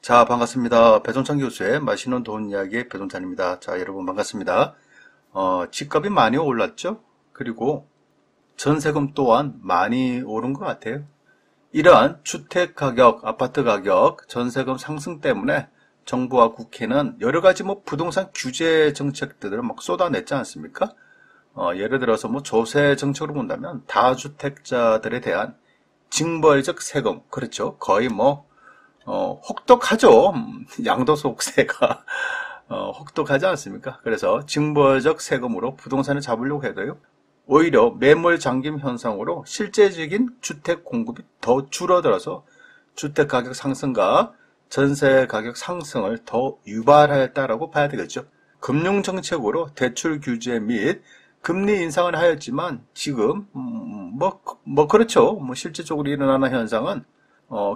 자, 반갑습니다. 배종찬 교수의 맛있는 돈 이야기의 배종찬입니다. 자, 여러분 반갑습니다. 집값이 많이 올랐죠? 그리고 전세금 또한 많이 오른 것 같아요. 이러한 주택 가격, 아파트 가격, 전세금 상승 때문에 정부와 국회는 여러 가지 부동산 규제 정책들을 막 쏟아냈지 않습니까? 예를 들어서 조세 정책으로 본다면 다주택자들에 대한 징벌적 세금, 그렇죠. 거의 혹독하죠. 양도소득세가 혹독하지 않습니까? 그래서 징벌적 세금으로 부동산을 잡으려고 해도요. 오히려 매몰 잠김 현상으로 실제적인 주택 공급이 더 줄어들어서 주택 가격 상승과 전세 가격 상승을 더 유발했다라고 봐야 되겠죠. 금융 정책으로 대출 규제 및 금리 인상을 하였지만 지금 그렇죠. 실질적으로 일어나는 현상은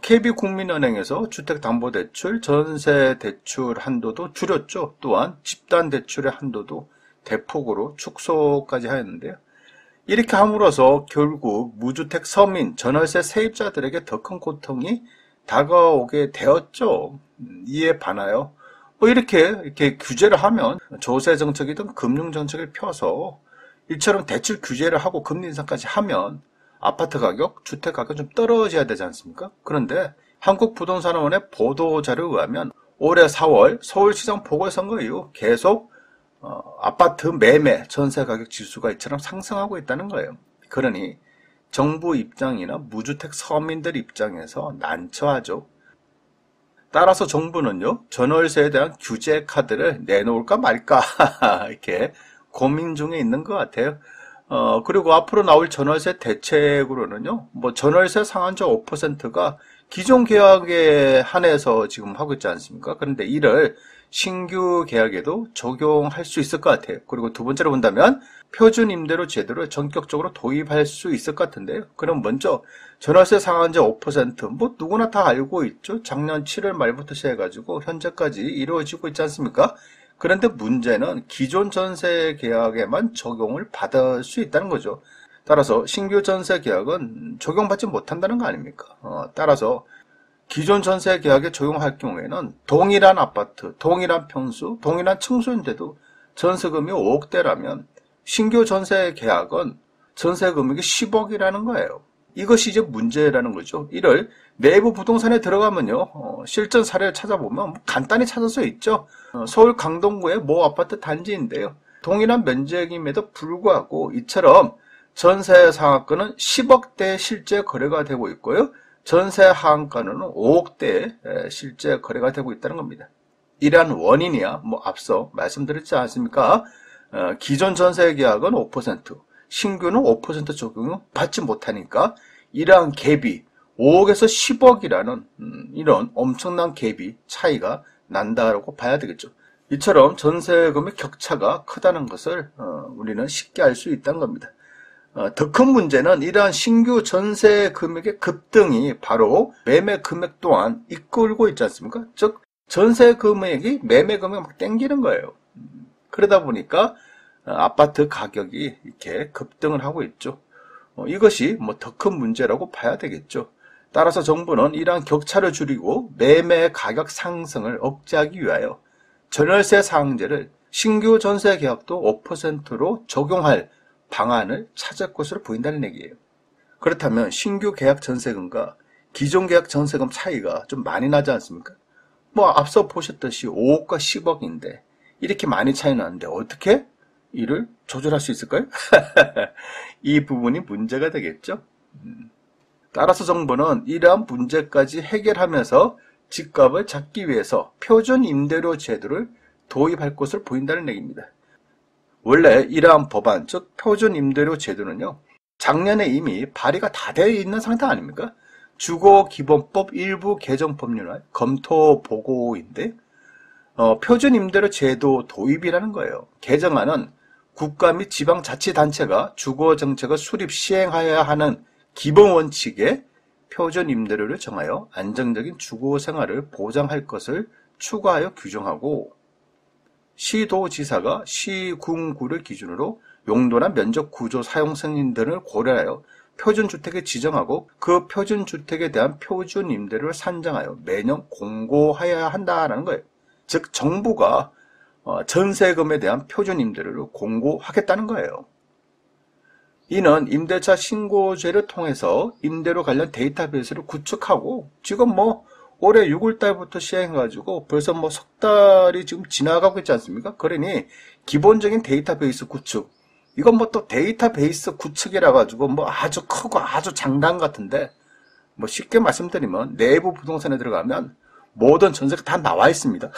KB국민은행에서 주택담보대출, 전세대출 한도도 줄였죠. 또한 집단대출의 한도도 대폭으로 축소까지 하였는데요. 이렇게 함으로써 결국 무주택 서민, 전월세 세입자들에게 더 큰 고통이 다가오게 되었죠. 이에 반하여 이렇게 규제를 하면 조세정책이든 금융정책을 펴서 이처럼 대출 규제를 하고 금리 인상까지 하면 아파트 가격, 주택 가격 좀 떨어져야 되지 않습니까? 그런데 한국부동산원의 보도자료에 의하면 올해 4월 서울시장 보궐선거 이후 계속 아파트 매매, 전세 가격 지수가 이처럼 상승하고 있다는 거예요. 그러니 정부 입장이나 무주택 서민들 입장에서 난처하죠. 따라서 정부는요, 전월세에 대한 규제 카드를 내놓을까 말까 이렇게 고민 중에 있는 것 같아요. 그리고 앞으로 나올 전월세 대책으로는요, 전월세 상한제 5%가 기존 계약에 한해서 지금 하고 있지 않습니까? 그런데 이를 신규 계약에도 적용할 수 있을 것 같아요. 그리고 두 번째로 본다면 표준 임대료 제도를 전격적으로 도입할 수 있을 것 같은데요. 그럼 먼저 전월세 상한제 5% 누구나 다 알고 있죠. 작년 7월 말부터 시작해가지고 현재까지 이루어지고 있지 않습니까? 그런데 문제는 기존 전세 계약에만 적용을 받을 수 있다는 거죠. 따라서 신규 전세 계약은 적용받지 못한다는 거 아닙니까? 따라서 기존 전세 계약에 적용할 경우에는 동일한 아파트, 동일한 평수, 동일한 층수인데도 전세금이 5억대라면 신규 전세 계약은 전세 금액이 10억이라는 거예요. 이것이 이제 문제라는 거죠. 이를 내부 부동산에 들어가면요, 실전 사례를 찾아보면 간단히 찾을 수 있죠. 서울 강동구의 모 아파트 단지인데요. 동일한 면적임에도 불구하고 이처럼 전세 상한가는 10억대 실제 거래가 되고 있고요. 전세 하한가는 5억대 실제 거래가 되고 있다는 겁니다. 이러한 원인이야 앞서 말씀드렸지 않습니까? 기존 전세 계약은 5%, 신규는 5% 적용을 받지 못하니까 이러한 갭이 5억에서 10억이라는 이런 엄청난 갭이 차이가 난다고 봐야 되겠죠. 이처럼 전세금의 격차가 크다는 것을 우리는 쉽게 알 수 있다는 겁니다. 더 큰 문제는 이러한 신규 전세 금액의 급등이 바로 매매 금액 또한 이끌고 있지 않습니까? 즉 전세 금액이 매매 금액을 막 땡기는 거예요. 그러다 보니까 아파트 가격이 이렇게 급등을 하고 있죠. 이것이 더 큰 문제라고 봐야 되겠죠. 따라서 정부는 이러한 격차를 줄이고 매매 가격 상승을 억제하기 위하여 전월세 상한제를 신규 전세 계약도 5%로 적용할 방안을 찾을 것으로 보인다는 얘기예요. 그렇다면 신규 계약 전세금과 기존 계약 전세금 차이가 좀 많이 나지 않습니까? 앞서 보셨듯이 5억과 10억인데 이렇게 많이 차이 나는데 어떻게 이를 조절할 수 있을까요? 이 부분이 문제가 되겠죠. 따라서 정부는 이러한 문제까지 해결하면서 집값을 잡기 위해서 표준 임대료 제도를 도입할 것으로 보인다는 얘기입니다. 원래 이러한 법안, 즉 표준 임대료 제도는요, 작년에 이미 발의가 다 되어 있는 상태 아닙니까? 주거기본법 일부 개정 법률안 검토 보고인데 표준 임대료 제도 도입이라는 거예요. 개정안은 국가 및 지방자치단체가 주거정책을 수립 시행하여야 하는 기본 원칙에 표준 임대료를 정하여 안정적인 주거생활을 보장할 것을 추가하여 규정하고 시도지사가 시군구를 기준으로 용도나 면적 구조 사용 승인 등을 고려하여 표준주택에 지정하고 그 표준주택에 대한 표준임대료를 산정하여 매년 공고하여야 한다라는 거예요. 즉 정부가 전세금에 대한 표준임대료를 공고하겠다는 거예요. 이는 임대차 신고제를 통해서 임대료 관련 데이터베이스를 구축하고 지금 올해 6월달부터 시행해가지고 벌써 석 달이 지금 지나가고 있지 않습니까? 그러니 기본적인 데이터베이스 구축, 이건 또 데이터베이스 구축이라 가지고 아주 크고 아주 장단 같은데 쉽게 말씀드리면 내부 부동산에 들어가면 모든 전세가 다 나와 있습니다.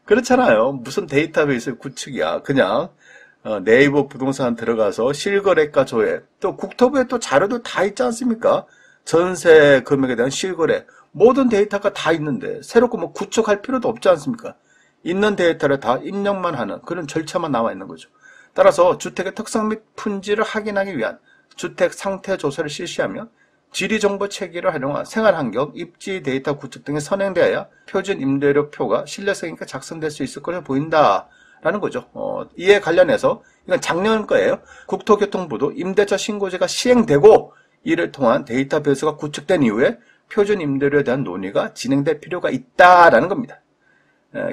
그렇잖아요. 무슨 데이터베이스 구축이야. 그냥 네이버 부동산 들어가서 실거래가 조회, 또 국토부에 또 자료도 다 있지 않습니까? 전세 금액에 대한 실거래, 모든 데이터가 다 있는데 새롭고 구축할 필요도 없지 않습니까? 있는 데이터를 다 입력만 하는 그런 절차만 나와 있는 거죠. 따라서 주택의 특성 및 품질을 확인하기 위한 주택 상태 조사를 실시하며 지리정보 체계를 활용한 생활환경, 입지 데이터 구축 등이 선행되어야 표준 임대료표가 신뢰성 있게 작성될 수 있을 것으로 보인다라는 거죠. 이에 관련해서 이건 작년 거예요. 국토교통부도 임대차 신고제가 시행되고 이를 통한 데이터베이스가 구축된 이후에 표준 임대료에 대한 논의가 진행될 필요가 있다라는 겁니다.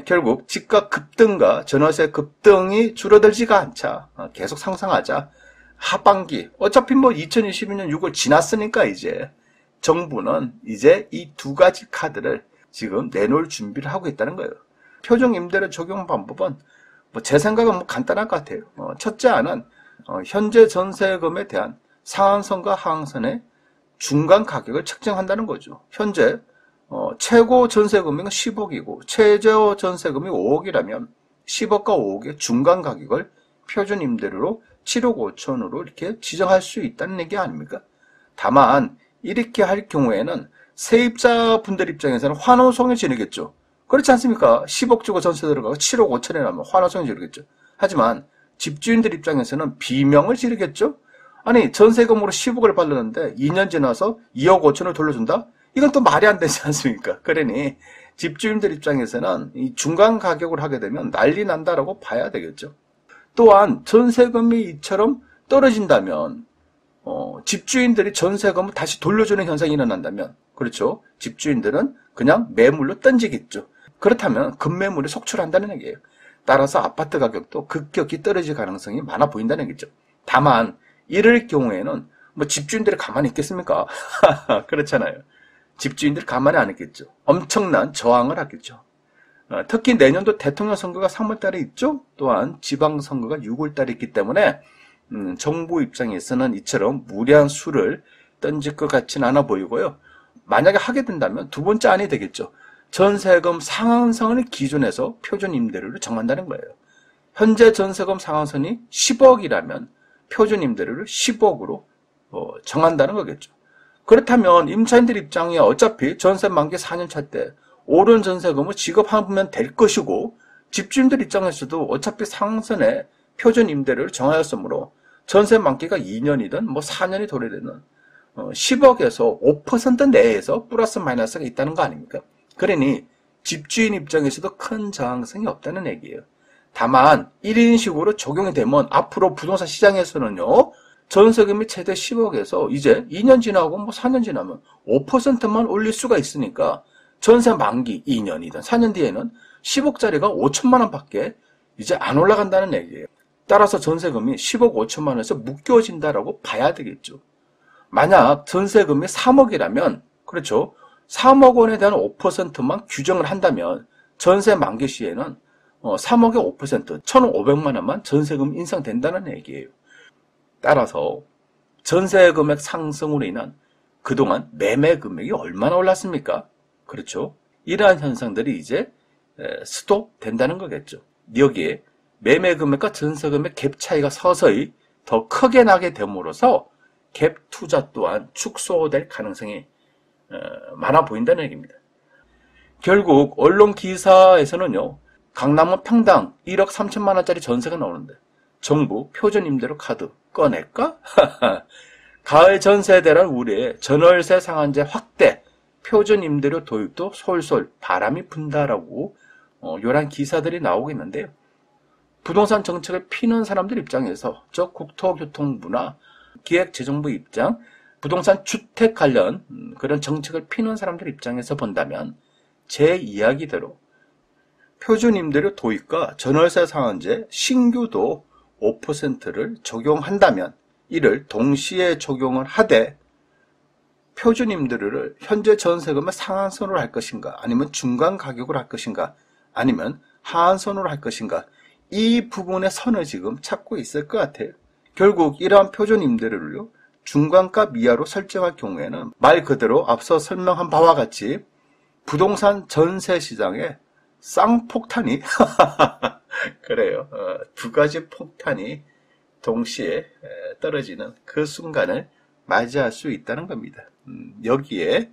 결국 집값 급등과 전월세 급등이 줄어들지가 않자 계속 상승하자 하반기 어차피 2022년 6월 지났으니까 이제 정부는 이제 이 두 가지 카드를 지금 내놓을 준비를 하고 있다는 거예요. 표준 임대료 적용 방법은 제 생각은 간단할 것 같아요. 첫째 하나는 현재 전세금에 대한 상한선과 하한선의 중간 가격을 책정한다는 거죠. 현재 최고 전세금액은 10억이고 최저 전세금이 5억이라면 10억과 5억의 중간 가격을 표준 임대료로 7억 5천으로 이렇게 지정할 수 있다는 얘기 아닙니까? 다만 이렇게 할 경우에는 세입자분들 입장에서는 환호성이 지르겠죠. 그렇지 않습니까? 10억 주고 전세 들어가고 7억 5천에 나면 환호성이 지르겠죠. 하지만 집주인들 입장에서는 비명을 지르겠죠. 아니 전세금으로 10억을 받았는데 2년 지나서 2억 5천을 돌려준다? 이건 또 말이 안 되지 않습니까? 그러니 집주인들 입장에서는 이 중간 가격을 하게 되면 난리 난다라고 봐야 되겠죠. 또한 전세금이 이처럼 떨어진다면 집주인들이 전세금을 다시 돌려주는 현상이 일어난다면 그렇죠. 집주인들은 그냥 매물로 던지겠죠. 그렇다면 급매물이 속출한다는 얘기예요. 따라서 아파트 가격도 급격히 떨어질 가능성이 많아 보인다는 얘기죠. 다만 이럴 경우에는 집주인들이 가만히 있겠습니까? 그렇잖아요. 집주인들이 가만히 안 있겠죠. 엄청난 저항을 하겠죠. 특히 내년도 대통령 선거가 3월달에 있죠. 또한 지방선거가 6월달에 있기 때문에 정부 입장에서는 이처럼 무리한 수를 던질 것 같지는 않아 보이고요. 만약에 하게 된다면 두 번째 안이 되겠죠. 전세금 상한선을 기준해서 표준 임대료를 정한다는 거예요. 현재 전세금 상한선이 10억이라면 표준 임대료를 10억으로 정한다는 거겠죠. 그렇다면 임차인들 입장에 어차피 전세 만기 4년 차 때 오른 전세금을 지급하면 될 것이고 집주인들 입장에서도 어차피 상한선에 표준 임대료를 정하였으므로 전세 만기가 2년이든 4년이 도래되는 10억에서 5% 내에서 플러스 마이너스가 있다는 거 아닙니까? 그러니 집주인 입장에서도 큰 저항성이 없다는 얘기예요. 다만 1인식으로 적용이 되면 앞으로 부동산 시장에서는요. 전세금이 최대 10억에서 이제 2년 지나고 4년 지나면 5%만 올릴 수가 있으니까 전세 만기 2년이든 4년 뒤에는 10억짜리가 5천만 원밖에 이제 안 올라간다는 얘기예요. 따라서 전세금이 10억 5천만 원에서 묶여진다라고 봐야 되겠죠. 만약 전세금이 3억이라면 그렇죠. 3억 원에 대한 5%만 규정을 한다면 전세 만기 시에는 3억의 5% 1,500만 원만 전세금 인상된다는 얘기예요. 따라서 전세 금액 상승으로 인한 그동안 매매 금액이 얼마나 올랐습니까? 그렇죠. 이러한 현상들이 이제 스톱된다는 거겠죠. 여기에 매매 금액과 전세 금액 갭 차이가 서서히 더 크게 나게 됨으로써 갭 투자 또한 축소될 가능성이 많아 보인다는 얘기입니다. 결국 언론 기사에서는요. 강남은 평당 1억 3천만 원짜리 전세가 나오는데 정부 표준 임대료 카드 꺼낼까? 가을 전세 대란 우려에 전월세 상한제 확대, 표준 임대료 도입도 솔솔 바람이 분다라고 이런 기사들이 나오고 있는데요. 부동산 정책을 피는 사람들 입장에서, 즉 국토교통부나 기획재정부 입장, 부동산 주택 관련 그런 정책을 피는 사람들 입장에서 본다면 제 이야기대로 표준임대료 도입과 전월세 상한제 신규도 5%를 적용한다면 이를 동시에 적용을 하되 표준임대료를 현재 전세금의 상한선으로 할 것인가, 아니면 중간 가격으로 할 것인가, 아니면 하한선으로 할 것인가, 이 부분의 선을 지금 찾고 있을 것 같아요. 결국 이러한 표준임대료를요, 중간값 이하로 설정할 경우에는 말 그대로 앞서 설명한 바와 같이 부동산 전세 시장에 쌍폭탄이 그래요. 두 가지 폭탄이 동시에 떨어지는 그 순간을 맞이할 수 있다는 겁니다. 여기에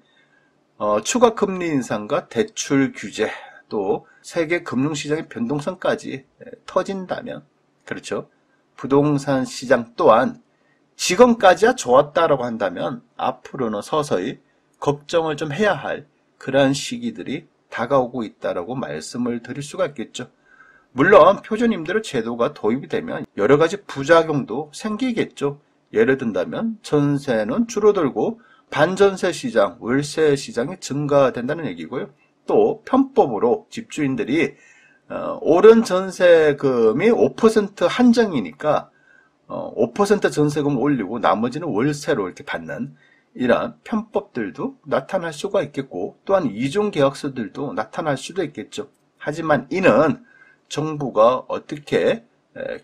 추가 금리 인상과 대출 규제, 또 세계 금융시장의 변동성까지 터진다면, 그렇죠, 부동산 시장 또한 지금까지야 좋았다라고 한다면 앞으로는 서서히 걱정을 좀 해야 할 그러한 시기들이 다가오고 있다라고 말씀을 드릴 수가 있겠죠. 물론 표준임대료 제도가 도입이 되면 여러 가지 부작용도 생기겠죠. 예를 든다면 전세는 줄어들고 반전세 시장, 월세 시장이 증가된다는 얘기고요. 또 편법으로 집주인들이 오른 전세금이 5% 한정이니까 5% 전세금을 올리고 나머지는 월세로 이렇게 받는 이러한 편법들도 나타날 수가 있겠고, 또한 이중계약서들도 나타날 수도 있겠죠. 하지만 이는 정부가 어떻게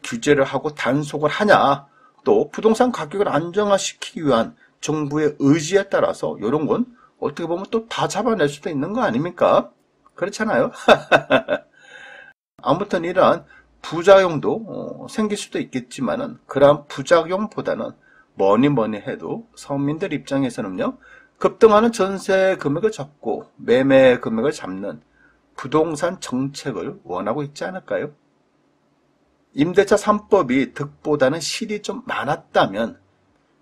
규제를 하고 단속을 하냐, 또 부동산 가격을 안정화시키기 위한 정부의 의지에 따라서 이런 건 어떻게 보면 또 다 잡아낼 수도 있는 거 아닙니까? 그렇잖아요. 아무튼 이러한 부작용도 생길 수도 있겠지만은 그러한 부작용보다는 뭐니 해도 서민들 입장에서는요, 급등하는 전세 금액을 잡고 매매 금액을 잡는 부동산 정책을 원하고 있지 않을까요? 임대차 3법이 득보다는 실이 좀 많았다면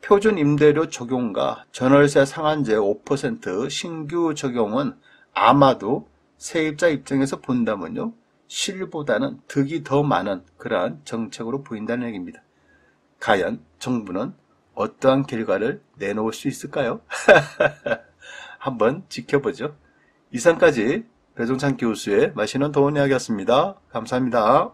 표준 임대료 적용과 전월세 상한제 5% 신규 적용은 아마도 세입자 입장에서 본다면요, 실보다는 득이 더 많은 그러한 정책으로 보인다는 얘기입니다. 과연 정부는 어떠한 결과를 내놓을 수 있을까요? 한번 지켜보죠. 이상까지 배종찬 교수의 맛있는 도움 이야기였습니다. 감사합니다.